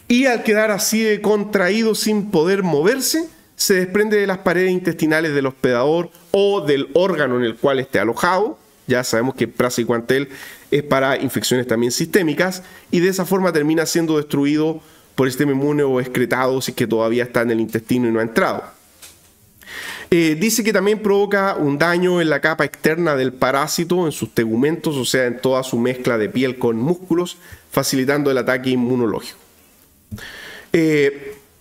Y al quedar así de contraído sin poder moverse, se desprende de las paredes intestinales del hospedador o del órgano en el cual esté alojado. Ya sabemos que praziquantel es para infecciones también sistémicas y de esa forma termina siendo destruido por el sistema inmune o excretado si es que todavía está en el intestino y no ha entrado. Dice que también provoca un daño en la capa externa del parásito, en sus tegumentos, o sea, en toda su mezcla de piel con músculos, facilitando el ataque inmunológico.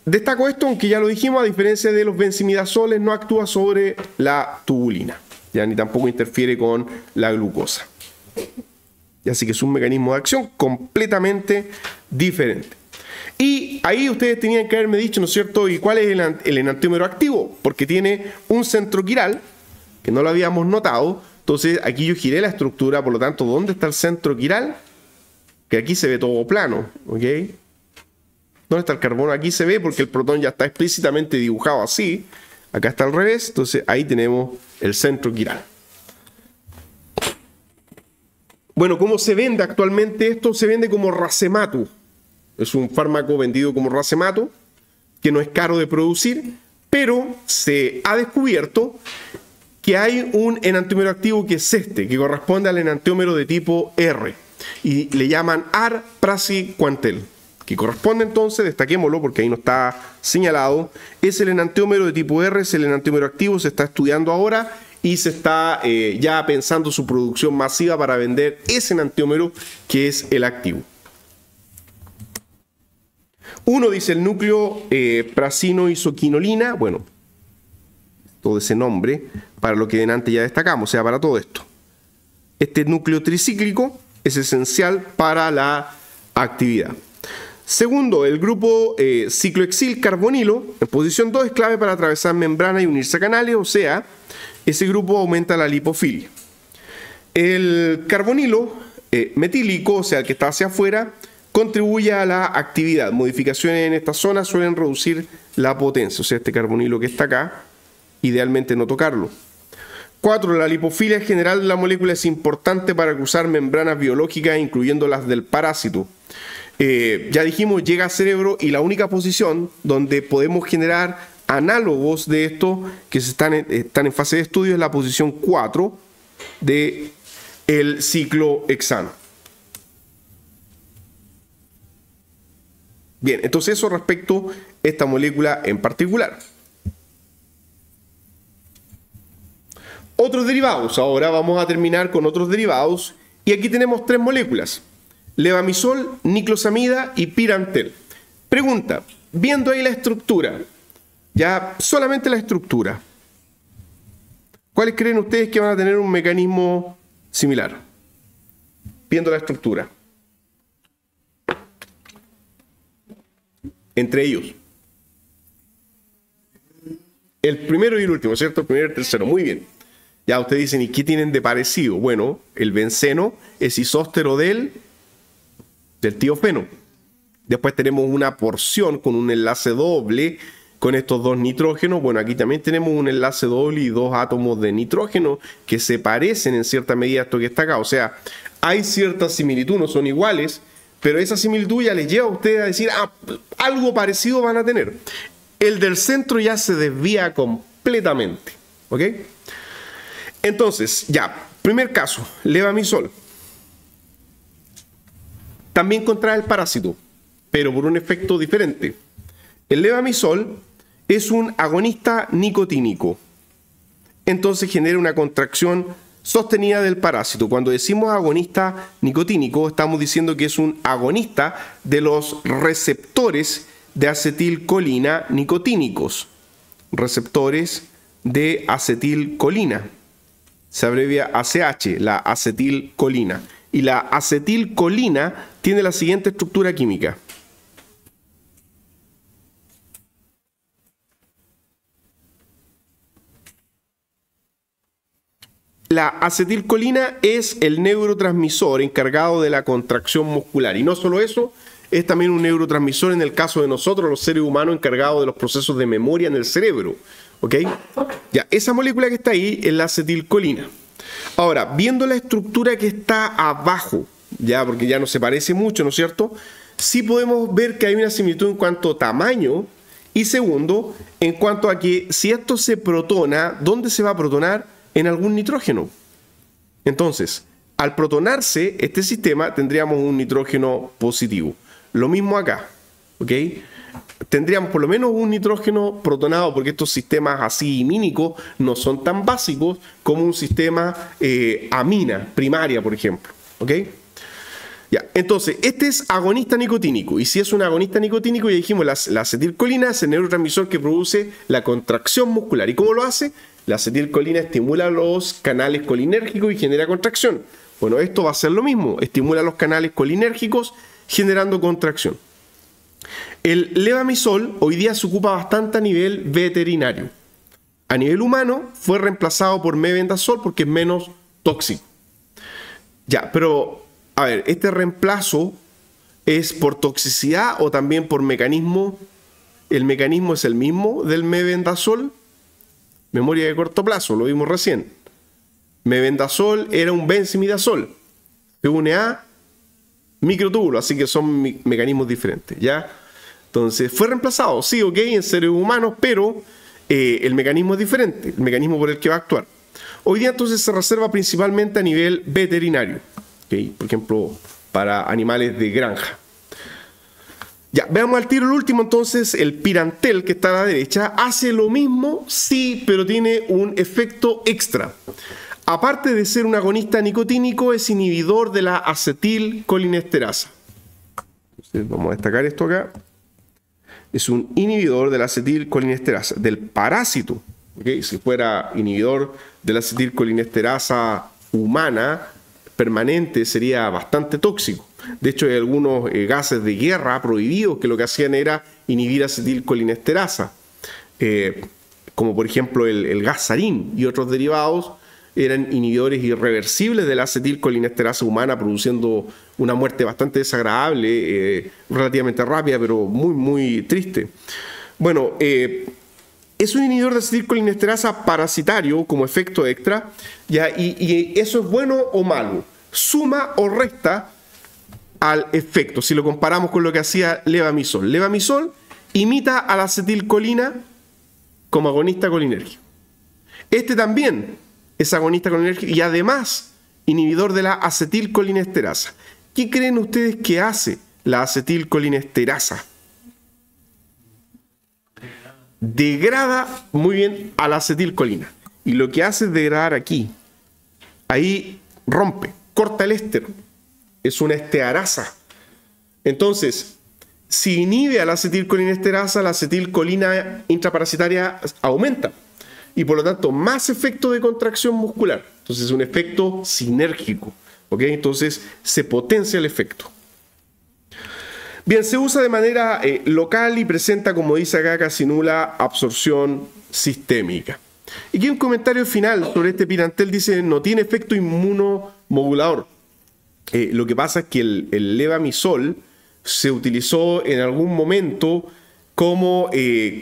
Destaco esto, aunque ya lo dijimos, a diferencia de los benzimidazoles, no actúa sobre la tubulina, ya ni tampoco interfiere con la glucosa. Y así que es un mecanismo de acción completamente diferente. Y ahí ustedes tenían que haberme dicho, ¿no es cierto?, ¿y cuál es el enantiómero activo? Porque tiene un centro quiral, que no lo habíamos notado. Entonces aquí yo giré la estructura, por lo tanto, ¿dónde está el centro quiral? Que aquí se ve todo plano, ¿ok? ¿Dónde está el carbono? Aquí se ve porque el protón ya está explícitamente dibujado así. Acá está al revés, entonces ahí tenemos el centro quiral. Bueno, ¿cómo se vende actualmente esto? Se vende como racemato. Es un fármaco vendido como racemato, que no es caro de producir, pero se ha descubierto que hay un enantiómero activo que es este, que corresponde al enantiómero de tipo R, y le llaman ar-praziquantel, que corresponde entonces, destaquémoslo porque ahí no está señalado, es el enantiómero de tipo R, es el enantiómero activo, se está estudiando ahora y se está ya pensando su producción masiva para vender ese enantiómero que es el activo. Uno dice el núcleo prazino-isoquinolina, bueno, todo ese nombre, para lo que delante ya destacamos, o sea, para todo esto. Este núcleo tricíclico es esencial para la actividad. Segundo, el grupo ciclohexil carbonilo, en posición 2, es clave para atravesar membranas y unirse a canales, o sea, ese grupo aumenta la lipofilia. El carbonilo metílico, o sea, el que está hacia afuera, contribuye a la actividad. Modificaciones en esta zona suelen reducir la potencia, o sea, este carbonilo que está acá, idealmente no tocarlo. 4. La lipofilia general de la molécula es importante para cruzar membranas biológicas, incluyendo las del parásito. Ya dijimos, llega al cerebro y la única posición donde podemos generar análogos de esto que están en fase de estudio es la posición 4 del ciclohexano. Bien, entonces eso respecto a esta molécula en particular. Otros derivados, ahora vamos a terminar con otros derivados y aquí tenemos 3 moléculas: levamisol, niclosamida y pirantel. Pregunta, viendo ahí la estructura, ya solamente la estructura, ¿cuáles creen ustedes que van a tener un mecanismo similar? Viendo la estructura. Entre ellos. El primero y el último, ¿cierto? El primero y el tercero. Muy bien. Ya ustedes dicen, ¿y qué tienen de parecido? Bueno, el benceno es isóstero del tiofeno. Después tenemos una porción con un enlace doble con estos 2 nitrógenos. Bueno, aquí también tenemos un enlace doble y 2 átomos de nitrógeno que se parecen en cierta medida a esto que está acá. O sea, hay cierta similitud, no son iguales, pero esa similitud ya les lleva a ustedes a decir, algo parecido van a tener. El del centro ya se desvía completamente, ¿ok? Entonces, ya, primer caso, levamisol. También contrae el parásito, pero por un efecto diferente. El levamisol es un agonista nicotínico. Entonces genera una contracción sostenida del parásito. Cuando decimos agonista nicotínico, estamos diciendo que es un agonista de los receptores de acetilcolina nicotínicos. Receptores de acetilcolina. Se abrevia ACH, la acetilcolina. Y la acetilcolina tiene la siguiente estructura química. La acetilcolina es el neurotransmisor encargado de la contracción muscular. Y no solo eso, es también un neurotransmisor en el caso de nosotros, los seres humanos, encargado de los procesos de memoria en el cerebro. ¿Ok? Ya, esa molécula que está ahí es la acetilcolina. Ahora, viendo la estructura que está abajo, ya, porque ya no se parece mucho, ¿no es cierto? Sí podemos ver que hay una similitud en cuanto a tamaño y segundo, en cuanto a que si esto se protona, ¿dónde se va a protonar? En algún nitrógeno. Entonces, al protonarse este sistema, tendríamos un nitrógeno positivo. Lo mismo acá, ¿ok? Tendríamos por lo menos un nitrógeno protonado, porque estos sistemas así imínicos no son tan básicos como un sistema amina primaria, por ejemplo, ¿ok? Ya, entonces, este es agonista nicotínico, y si es un agonista nicotínico, ya dijimos, la acetilcolina es el neurotransmisor que produce la contracción muscular. ¿Y cómo lo hace? La acetilcolina estimula los canales colinérgicos y genera contracción. Bueno, esto va a ser lo mismo, estimula los canales colinérgicos generando contracción. El levamisol hoy día se ocupa bastante a nivel veterinario. A nivel humano fue reemplazado por mebendazol porque es menos tóxico. Ya, pero a ver, ¿este reemplazo es por toxicidad o también por mecanismo? ¿El mecanismo es el mismo del mebendazol? Memoria de corto plazo, lo vimos recién. Mebendazol era un benzimidazol. Se une a microtúbulo, así que son mecanismos diferentes, ¿ya? Entonces, fue reemplazado, sí, ok, en seres humanos, pero el mecanismo es diferente, el mecanismo por el que va a actuar. Hoy día entonces se reserva principalmente a nivel veterinario, ¿okay? Por ejemplo, para animales de granja. Ya, veamos al tiro el último entonces, el pirantel que está a la derecha, hace lo mismo, sí, pero tiene un efecto extra. Aparte de ser un agonista nicotínico, es inhibidor de la acetilcolinesterasa. Entonces, vamos a destacar esto acá. Es un inhibidor de la acetilcolinesterasa, del parásito. ¿Okay? Si fuera inhibidor de la acetilcolinesterasa humana, permanente, sería bastante tóxico. De hecho, hay algunos gases de guerra prohibidos que lo que hacían era inhibir acetilcolinesterasa, como por ejemplo el gas sarín y otros derivados eran inhibidores irreversibles de la acetilcolinesterasa humana, produciendo una muerte bastante desagradable, relativamente rápida, pero muy, muy triste. Bueno, es un inhibidor de acetilcolinesterasa parasitario como efecto extra, ¿ya? Y eso es bueno o malo, suma o resta al efecto, si lo comparamos con lo que hacía levamisol. Levamisol imita a la acetilcolina como agonista colinérgico. Este también es agonista colinérgico y además inhibidor de la acetilcolinesterasa. ¿Qué creen ustedes que hace la acetilcolinesterasa? Degrada muy bien a la acetilcolina. Y lo que hace es degradar aquí. Ahí rompe, corta el éster. Es una estearasa. Entonces, si inhibe a la acetilcolinesterasa, la acetilcolina intraparasitaria aumenta. Y por lo tanto, más efecto de contracción muscular. Entonces, es un efecto sinérgico. ¿Ok? Entonces, se potencia el efecto. Bien, se usa de manera local y presenta, como dice acá, casi nula absorción sistémica. Y aquí un comentario final sobre este pirantel dice, no tiene efecto inmunomodulador. Lo que pasa es que el levamisol se utilizó en algún momento como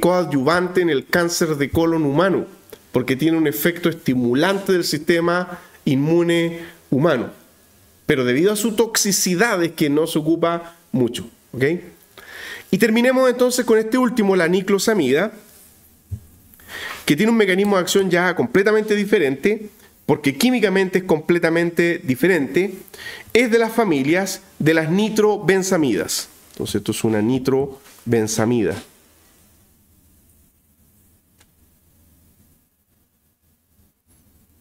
coadyuvante en el cáncer de colon humano, porque tiene un efecto estimulante del sistema inmune humano. Pero debido a su toxicidad es que no se ocupa mucho. ¿Okay? Y terminemos entonces con este último, la niclosamida, que tiene un mecanismo de acción ya completamente diferente, porque químicamente es completamente diferente, es de las familias de las nitrobenzamidas. Entonces esto es una nitrobenzamida.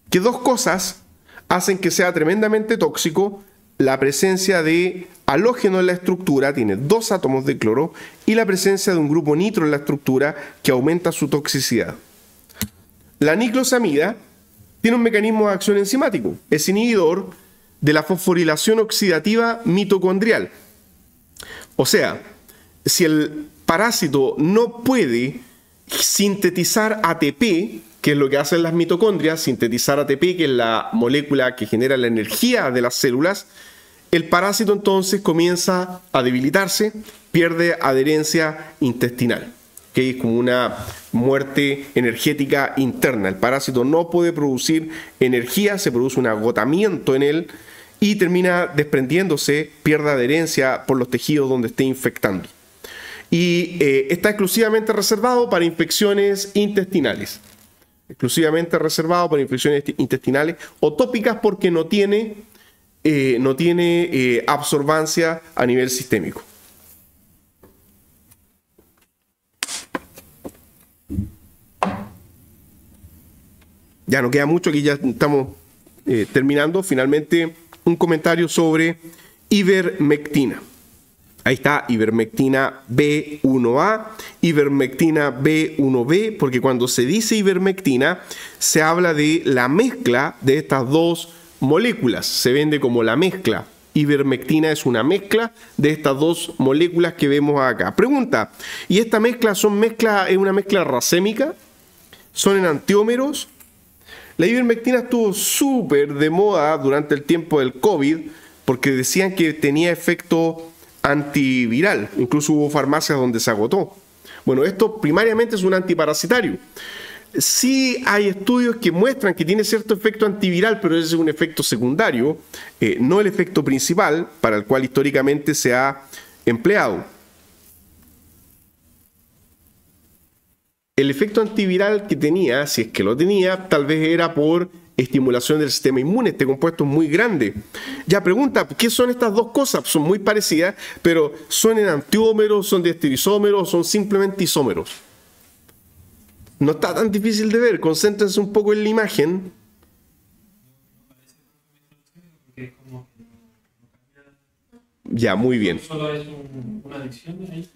Que dos cosas hacen que sea tremendamente tóxico: la presencia de halógeno en la estructura, tiene 2 átomos de cloro, y la presencia de un grupo nitro en la estructura que aumenta su toxicidad. La niclosamida tiene un mecanismo de acción enzimático, es inhibidor de la fosforilación oxidativa mitocondrial. O sea, si el parásito no puede sintetizar ATP, que es lo que hacen las mitocondrias, sintetizar ATP, que es la molécula que genera la energía de las células, el parásito entonces comienza a debilitarse, pierde adherencia intestinal, que es como una muerte energética interna. El parásito no puede producir energía, se produce un agotamiento en él y termina desprendiéndose, pierde adherencia por los tejidos donde esté infectando. Y está exclusivamente reservado para infecciones intestinales. Exclusivamente reservado para infecciones intestinales o tópicas, porque no tiene absorbancia a nivel sistémico. Ya no queda mucho, aquí ya estamos terminando. Finalmente, un comentario sobre ivermectina. Ahí está, ivermectina B1A, ivermectina B1B, porque cuando se dice ivermectina, se habla de la mezcla de estas dos moléculas. Se vende como la mezcla, ivermectina es una mezcla de estas dos moléculas que vemos acá. Pregunta, ¿y esta mezcla es una mezcla racémica? ¿Son enantiómeros? La ivermectina estuvo súper de moda durante el tiempo del COVID porque decían que tenía efecto antiviral. Incluso hubo farmacias donde se agotó. Bueno, esto primariamente es un antiparasitario. Sí hay estudios que muestran que tiene cierto efecto antiviral, pero ese es un efecto secundario, no el efecto principal para el cual históricamente se ha empleado. El efecto antiviral que tenía, si es que lo tenía, tal vez era por estimulación del sistema inmune. Este compuesto es muy grande. Ya pregunta, ¿qué son estas dos cosas? Son muy parecidas, pero ¿son enantiómeros, son diesterisómeros, son simplemente isómeros? No está tan difícil de ver, concéntrense un poco en la imagen. Ya, muy bien. ¿Solo es una adición ahí?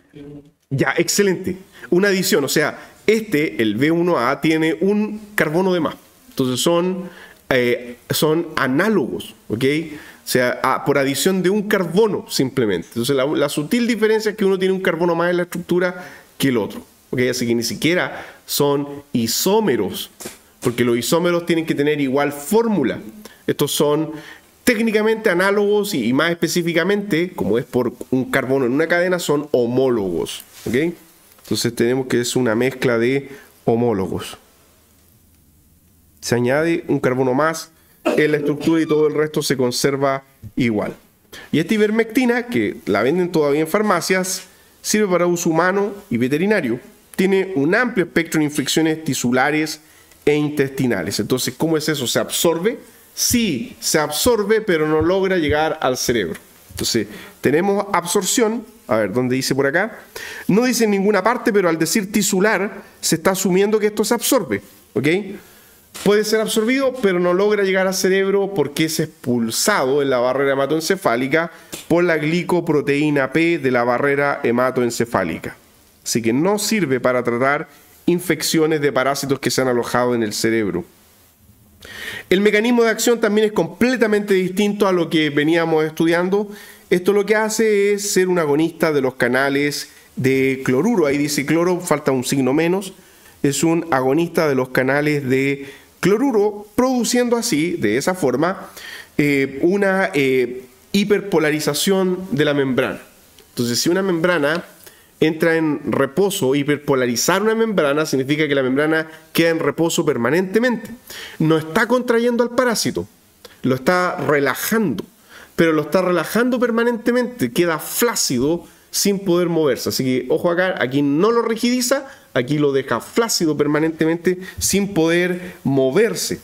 Ya, excelente. Una adición, o sea, el B1A tiene un carbono de más. Entonces son análogos, ¿ok? O sea, por adición de un carbono simplemente. Entonces la sutil diferencia es que uno tiene un carbono más en la estructura que el otro. ¿Ok? Así que ni siquiera son isómeros, porque los isómeros tienen que tener igual fórmula. Estos son técnicamente análogos y más específicamente, como es por un carbono en una cadena, son homólogos. ¿Ok? Entonces tenemos que es una mezcla de homólogos. Se añade un carbono más en la estructura y todo el resto se conserva igual. Y esta ivermectina, que la venden todavía en farmacias, sirve para uso humano y veterinario. Tiene un amplio espectro de infecciones tisulares e intestinales. Entonces, ¿cómo es eso? ¿Se absorbe? Sí, se absorbe, pero no logra llegar al cerebro. Entonces, tenemos absorción. A ver, ¿dónde dice por acá? No dice en ninguna parte, pero al decir tisular, se está asumiendo que esto se absorbe. ¿Ok? Puede ser absorbido, pero no logra llegar al cerebro porque es expulsado en la barrera hematoencefálica por la glicoproteína P de la barrera hematoencefálica. Así que no sirve para tratar infecciones de parásitos que se han alojado en el cerebro. El mecanismo de acción también es completamente distinto a lo que veníamos estudiando. Esto lo que hace es ser un agonista de los canales de cloruro. Ahí dice cloro, falta un signo menos. Es un agonista de los canales de cloruro, produciendo así, de esa forma, una hiperpolarización de la membrana. Entonces, si una membrana entra en reposo, hiperpolarizar una membrana significa que la membrana queda en reposo permanentemente. No está contrayendo al parásito, lo está relajando, pero lo está relajando permanentemente, queda flácido sin poder moverse. Así que, ojo acá, aquí no lo rigidiza, aquí lo deja flácido permanentemente sin poder moverse.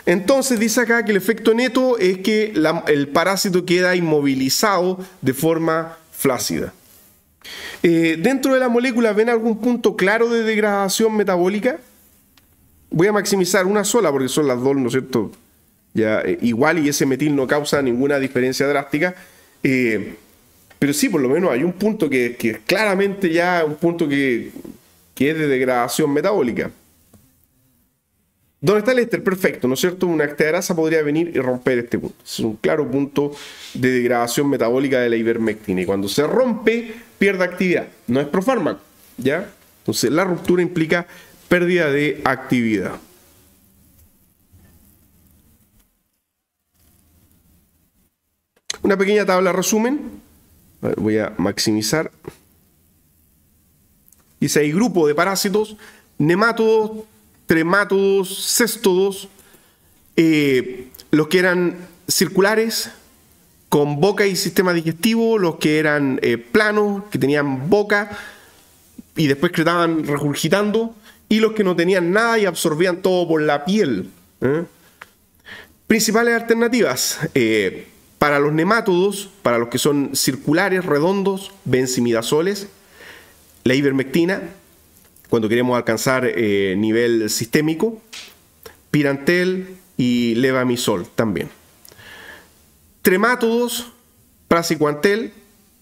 Entonces dice acá que el efecto neto es que el parásito queda inmovilizado de forma flácida. Dentro de la molécula, ¿ven algún punto claro de degradación metabólica? Voy a maximizar una sola porque son las dos, ¿no es cierto? Ya, igual, y ese metil no causa ninguna diferencia drástica. Pero sí, por lo menos hay un punto que claramente ya un punto que es de degradación metabólica. ¿Dónde está el éster? Perfecto, ¿no es cierto? Una actegrasa podría venir y romper este punto. Es un claro punto de degradación metabólica de la ivermectina. Y cuando se rompe, pierde actividad. No es profármaco, ¿ya? Entonces, la ruptura implica pérdida de actividad. Una pequeña tabla resumen. A ver, voy a maximizar. Dice, hay grupo de parásitos, nemátodos, tremátodos, céstodos, los que eran circulares, con boca y sistema digestivo, los que eran planos, que tenían boca y después que estaban regurgitando, y los que no tenían nada y absorbían todo por la piel. Principales alternativas. Para los nemátodos, para los que son circulares, redondos, benzimidazoles, la ivermectina, cuando queremos alcanzar nivel sistémico, pirantel y levamisol también. Tremátodos, praziquantel,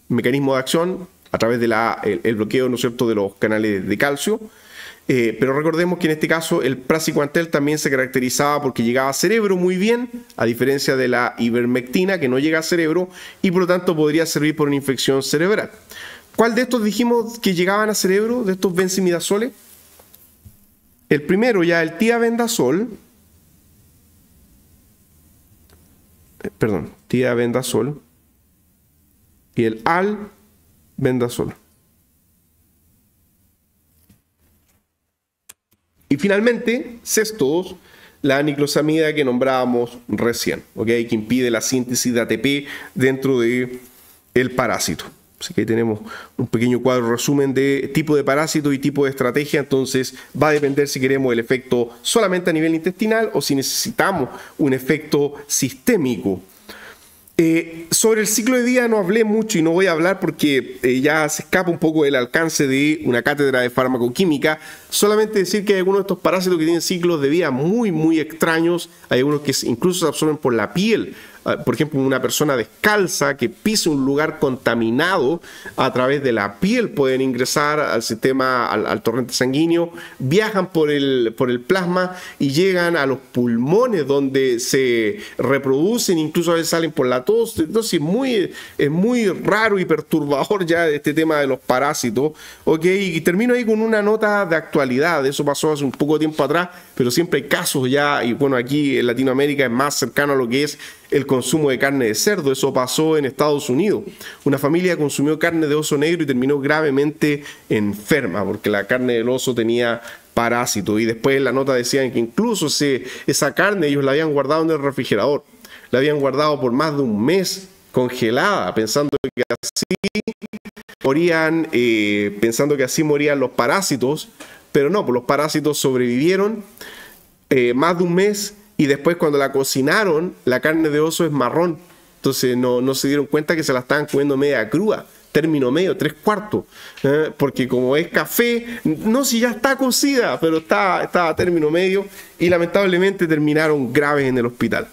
mecanismo de acción a través de el bloqueo, ¿no es cierto?, de los canales de calcio. Pero recordemos que en este caso el praziquantel también se caracterizaba porque llegaba a cerebro muy bien, a diferencia de la ivermectina que no llega a cerebro y por lo tanto podría servir por una infección cerebral. ¿Cuál de estos dijimos que llegaban a cerebro, de estos benzimidazoles? El primero ya, el tiabendazol, tiabendazol y el albendazol. Y finalmente, sexto, la niclosamida que nombrábamos recién, ¿okay? Que impide la síntesis de ATP dentro del parásito. Así que ahí tenemos un pequeño cuadro resumen de tipo de parásito y tipo de estrategia. Entonces va a depender si queremos el efecto solamente a nivel intestinal o si necesitamos un efecto sistémico. Sobre el ciclo de vida no hablé mucho y no voy a hablar porque ya se escapa un poco del alcance de una cátedra de farmacoquímica. Solamente decir que hay algunos de estos parásitos que tienen ciclos de vida muy, muy extraños. Hay algunos que incluso se absorben por la piel. Por ejemplo, una persona descalza que pise un lugar contaminado a través de la piel pueden ingresar al sistema, al torrente sanguíneo, viajan por el plasma y llegan a los pulmones donde se reproducen, incluso a veces salen por la tos. Entonces es muy raro y perturbador ya este tema de los parásitos. ¿Okay? Y termino ahí con una nota de actualidad. Eso pasó hace un poco de tiempo atrás, pero siempre hay casos ya, y bueno, aquí en Latinoamérica es más cercano a lo que es el consumo de carne de cerdo. Eso pasó en Estados Unidos. Una familia consumió carne de oso negro y terminó gravemente enferma porque la carne del oso tenía parásitos. Y después en la nota decían que incluso esa carne ellos la habían guardado en el refrigerador. La habían guardado por más de un mes congelada, pensando que así morían los parásitos. Pero no, pues los parásitos sobrevivieron más de un mes. Y después cuando la cocinaron, la carne de oso es marrón. Entonces no se dieron cuenta que se la estaban comiendo media cruda. Término medio, 3/4. Porque como es café, no, si ya está cocida, pero está a término medio. Y lamentablemente terminaron graves en el hospital.